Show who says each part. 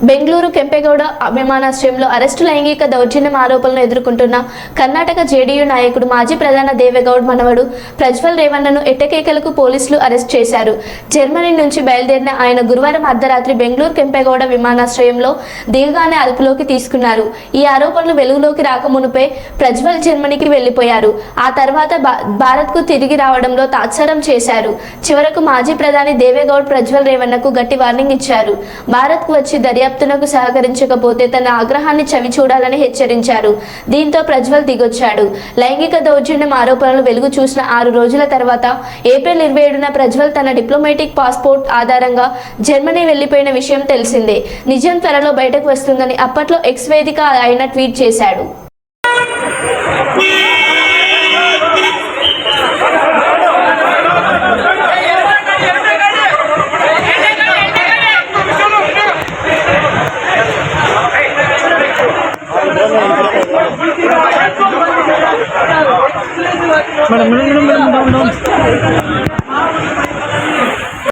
Speaker 1: బెంగళూరు కెంపెగౌడ విమానాశ్రయంలో అరెస్టు లైంగిక దౌర్జన్యం ఆరోపణలను ఎదుర్కొంటున్న కర్ణాటక జేడీయూ నాయకుడు మాజీ ప్రధాని దేవేగౌడ మనవడు ప్రజ్వల్ రేవణ్ణను ఎట్టకేకలకు పోలీసులు అరెస్ట్ చేశారు. జర్మనీ నుంచి బయలుదేరిన ఆయన గురువారం అర్ధరాత్రి బెంగళూరు కెంపెగౌడ విమానాశ్రయంలో దిగగానే అదుపులోకి తీసుకున్నారు. ఈ ఆరోపణలు వెలుగులోకి రాకమునుపే ప్రజ్వల్ జర్మనీకి వెళ్లిపోయారు. ఆ తర్వాత భారత్కు తిరిగి రావడంలో తాత్సారం చేశారు. చివరకు మాజీ ప్రధాని దేవేగౌడ ప్రజ్వల్ రేవణ్ణకు గట్టి వార్నింగ్ ఇచ్చారు. భారత్కు వచ్చి దర్యాప్తునకు సహకరించకపోతే తన ఆగ్రహాన్ని చవి చూడాలని హెచ్చరించారు. దీంతో ప్రజ్వల్ దిగొచ్చాడు. లైంగిక దౌర్జన్యం ఆరోపణలు వెలుగు చూసిన 6 రోజుల తర్వాత ఏప్రిల్ 27న ప్రజ్వల్ తన డిప్లొమాటిక్ పాస్పోర్ట్ ఆధారంగా జర్మనీ వెళ్లిపోయిన విషయం తెలిసిందే. నిజం త్వరలో బయటకు వస్తుందని అప్పట్లో ఎక్స్ వేదిక ఆయన ట్వీట్ చేశాడు.
Speaker 2: Madam.